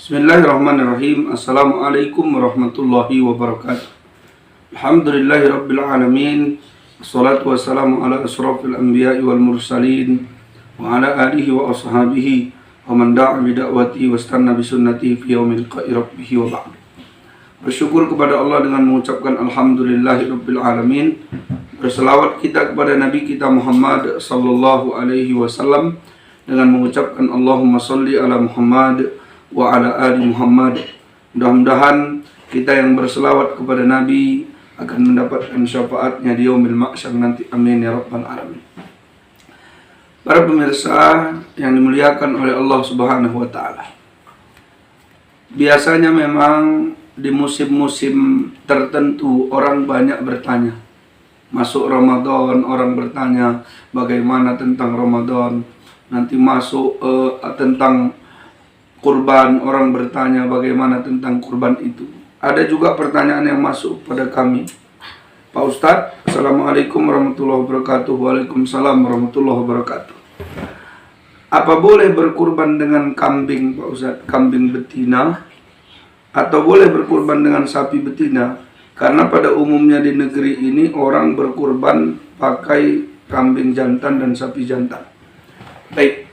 Bismillahirrahmanirrahim. Assalamualaikum warahmatullahi wabarakatuh. Alhamdulillahi rabbil alamin. Assalatu wassalamu ala asrafil anbiya'i wal mursalin wa ala alihi wa ashabihi wa man da'a bi da'wati wa istanna bi sunnati fi yaumil qa'i rabbihi wa ba'd. Bersyukur kepada Allah dengan mengucapkan alhamdulillahi rabbil alamin. Berselawat kita kepada Nabi kita Muhammad sallallahu alaihi wasallam dengan mengucapkan Allahumma sholli ala Muhammad wa ala ali Muhammad. Mudah-mudahan kita yang berselawat kepada Nabi akan mendapatkan syafaatnya di yaumil mahsyar nanti. Amin ya rabbal alamin. Para pemirsa yang dimuliakan oleh Allah Subhanahu wa taala. Biasanya memang di musim-musim tertentu orang banyak bertanya. Masuk Ramadan orang bertanya bagaimana tentang Ramadan. Nanti masuk tentang kurban, orang bertanya bagaimana tentang kurban itu. Ada juga pertanyaan yang masuk pada kami. Pak Ustadz, Assalamualaikum warahmatullahi wabarakatuh. Waalaikumsalam warahmatullahi wabarakatuh. Apa boleh berkurban dengan kambing, Pak Ustadz? Kambing betina? Atau boleh berkurban dengan sapi betina? Karena pada umumnya di negeri ini orang berkurban pakai kambing jantan dan sapi jantan. Baik.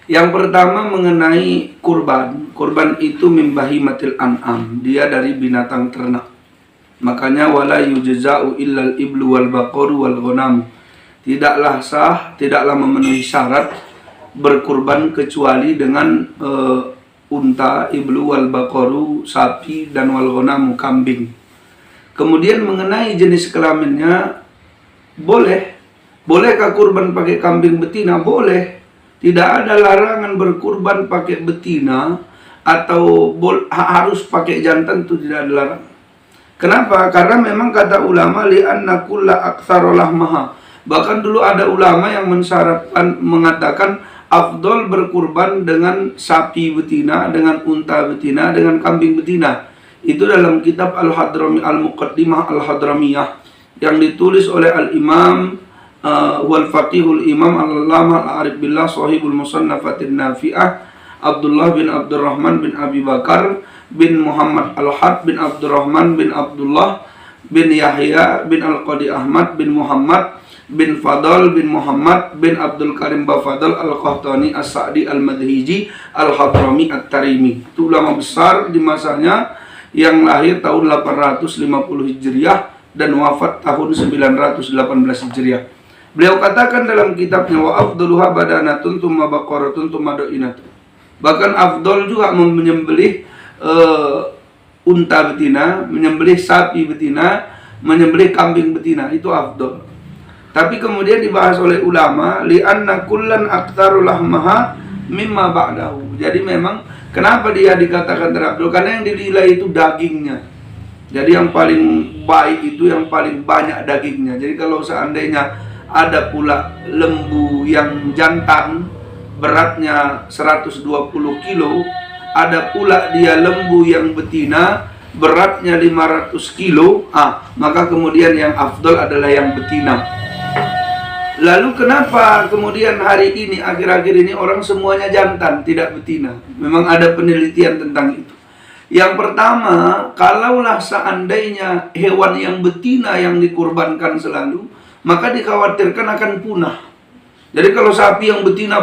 Yang pertama mengenai kurban. Kurban itu min bahimatil an'am. Dia dari binatang ternak. Makanya wala yujza'u illal iblu wal baqaru wal ghanam. Tidaklah sah, tidaklah memenuhi syarat berkurban kecuali dengan unta, iblu wal baqaru, sapi, dan wal ghanamu, kambing. Kemudian mengenai jenis kelaminnya, boleh. Bolehkah kurban pakai kambing betina? Boleh. Tidak ada larangan berkurban pakai betina atau harus pakai jantan, itu tidak ada larangan. Kenapa? Karena memang kata ulama li'anna kulla aktsara lahmaha. Bahkan dulu ada ulama yang mensyaratkan, mengatakan afdol berkurban dengan sapi betina, dengan unta betina, dengan kambing betina. Itu dalam kitab Al-Hadrami Al-Muqaddimah Al-Hadramiyah yang ditulis oleh Al-Imam wal faqihul imam al-allama al-arif billah sahibul musannafatin nafi'ah Abdullah bin Abdurrahman bin Abi Bakar bin Muhammad al-Had bin Abdurrahman bin Abdullah bin Yahya bin Al-Qadi Ahmad bin Muhammad bin Fadal bin Muhammad bin Abdul Karim Bafadal Al-Qahtani As-Sa'di Al-Madhiji Al-Hadrami At-Tarimi. Itu ulama besar di masanya yang lahir tahun 850 Hijriah dan wafat tahun 918 Hijriah. Beliau katakan dalam kitabnya wa afdaluha badanatun thumma baqaratun thumma do'inatun. Bahkan afdal juga menyembelih unta betina, menyembelih sapi betina, menyembelih kambing betina, itu afdal. Tapi kemudian dibahas oleh ulama li'anna kullan aktaru lahmaha mimma ba'dahu. Jadi memang kenapa dia dikatakan terabdul? Karena yang dinilai itu dagingnya. Jadi yang paling baik itu yang paling banyak dagingnya. Jadi kalau seandainya ada pula lembu yang jantan beratnya 120 kilo, ada pula dia lembu yang betina beratnya 500 kilo, maka kemudian yang afdol adalah yang betina. Lalu kenapa kemudian hari ini, akhir-akhir ini orang semuanya jantan, tidak betina? Memang ada penelitian tentang itu. Yang pertama, kalaulah seandainya hewan yang betina yang dikurbankan selalu, maka dikhawatirkan akan punah. Jadi kalau sapi yang betina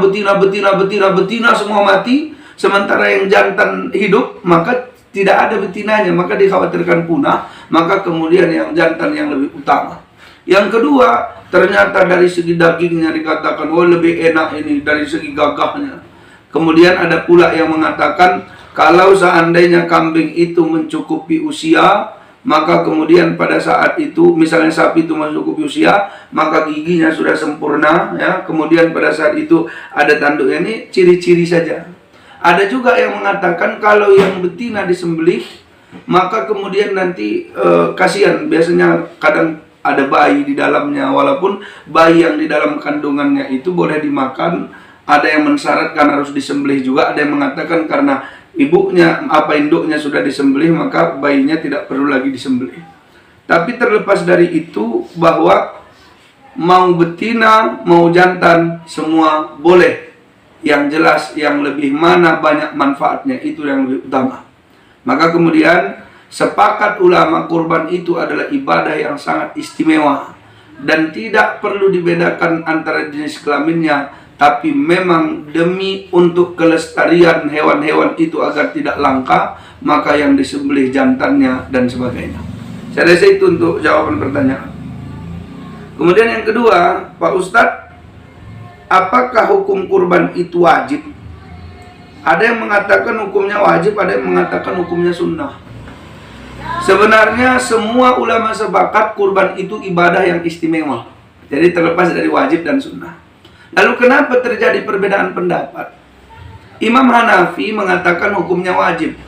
semua mati, sementara yang jantan hidup, maka tidak ada betinanya, maka dikhawatirkan punah, maka kemudian yang jantan yang lebih utama. Yang kedua, ternyata dari segi dagingnya dikatakan, oh lebih enak ini dari segi gagahnya. Kemudian ada pula yang mengatakan, kalau seandainya kambing itu mencukupi usia, maka kemudian pada saat itu, misalnya sapi itu mencukupi usia, maka giginya sudah sempurna, ya. Kemudian pada saat itu ada tanduknya, ini ciri-ciri saja. Ada juga yang mengatakan kalau yang betina disembelih, maka kemudian nanti kasihan, biasanya kadang ada bayi di dalamnya, walaupun bayi yang di dalam kandungannya itu boleh dimakan. Ada yang mensyaratkan harus disembelih juga, ada yang mengatakan karena ibunya, induknya sudah disembelih, maka bayinya tidak perlu lagi disembelih. Tapi terlepas dari itu, bahwa mau betina, mau jantan, semua boleh. yang jelas yang lebih mana banyak manfaatnya itu yang lebih utama. Maka kemudian sepakat ulama kurban itu adalah ibadah yang sangat istimewa dan tidak perlu dibedakan antara jenis kelaminnya, tapi memang demi untuk kelestarian hewan-hewan itu agar tidak langka, maka yang disembelih jantannya dan sebagainya. Saya rasa itu untuk jawaban pertanyaan. Kemudian yang kedua, Pak Ustadz, apakah hukum kurban itu wajib? Ada yang mengatakan hukumnya wajib, ada yang mengatakan hukumnya sunnah. Sebenarnya semua ulama sepakat kurban itu ibadah yang istimewa. Jadi terlepas dari wajib dan sunnah. Lalu kenapa terjadi perbedaan pendapat? Imam Hanafi mengatakan hukumnya wajib.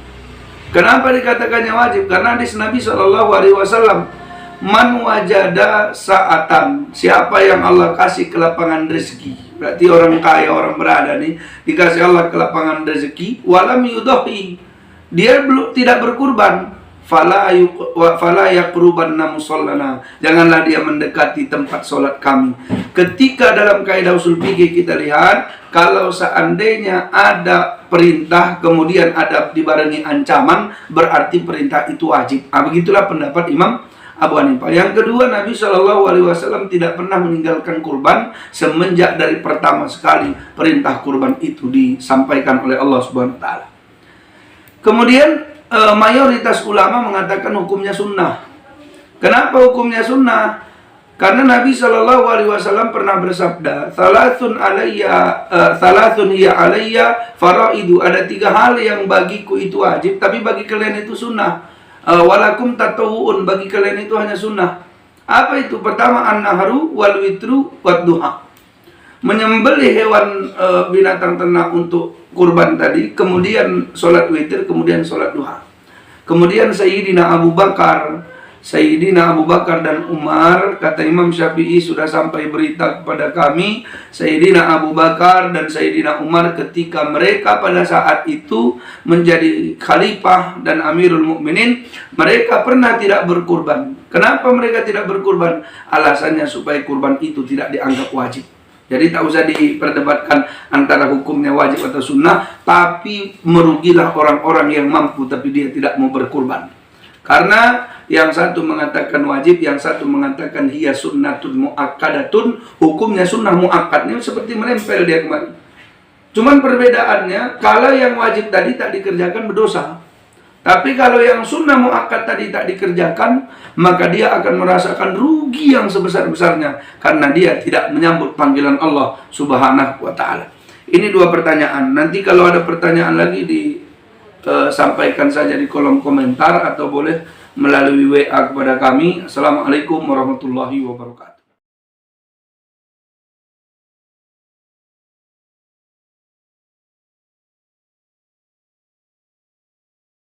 Kenapa dikatakannya wajib? Karena hadis Nabi SAW, man wajada sa'atan, siapa yang Allah kasih kelapangan rezeki, berarti orang kaya, orang berada nih, dikasih Allah kelapangan rezeki, walam yudahi, dia belum tidak berkurban, fala yaqrubanna musallana, janganlah dia mendekati tempat sholat kami. Ketika dalam kaidah usul fikih kita lihat, kalau seandainya ada perintah kemudian ada dibarengi ancaman, berarti perintah itu wajib. Begitulah pendapat Imam Abu Hanifah. Yang kedua, Nabi SAW tidak pernah meninggalkan kurban semenjak dari pertama sekali perintah kurban itu disampaikan oleh Allah Subhanahu wa taala. Kemudian mayoritas ulama mengatakan hukumnya sunnah. Kenapa hukumnya sunnah? Karena Nabi SAW pernah bersabda, thalathun hiya alayya faraidu, ada 3 hal yang bagiku itu wajib, tapi bagi kalian itu sunnah. Walakum tatawu'un, bagi kalian itu hanya sunnah. Apa itu? Pertama, an-nahru wal witru wad duha, menyembelih hewan binatang ternak untuk kurban tadi, kemudian sholat witir, kemudian sholat duha. Kemudian Sayyidina Abu Bakar dan Umar, kata Imam Syafi'i, sudah sampai berita kepada kami, Sayyidina Abu Bakar dan Sayyidina Umar ketika mereka pada saat itu menjadi khalifah dan amirul mukminin, mereka pernah tidak berkurban. Kenapa mereka tidak berkurban? Alasannya supaya kurban itu tidak dianggap wajib. Jadi tak usah diperdebatkan antara hukumnya wajib atau sunnah, tapi merugilah orang-orang yang mampu tapi dia tidak mau berkurban. Karena yang satu mengatakan wajib, yang satu mengatakan hiya sunnatun muakkadatun, hukumnya sunnah muakkad. Ini seperti menempel dia kemarin. Cuman perbedaannya, kalau yang wajib tadi tak dikerjakan berdosa. Tapi kalau yang sunnah muakkad tadi tak dikerjakan, maka dia akan merasakan rugi yang sebesar-besarnya, karena dia tidak menyambut panggilan Allah Subhanahu wa ta'ala. Ini 2 pertanyaan. Nanti kalau ada pertanyaan lagi sampaikan saja di kolom komentar atau boleh melalui WA kepada kami. Assalamualaikum warahmatullahi wabarakatuh.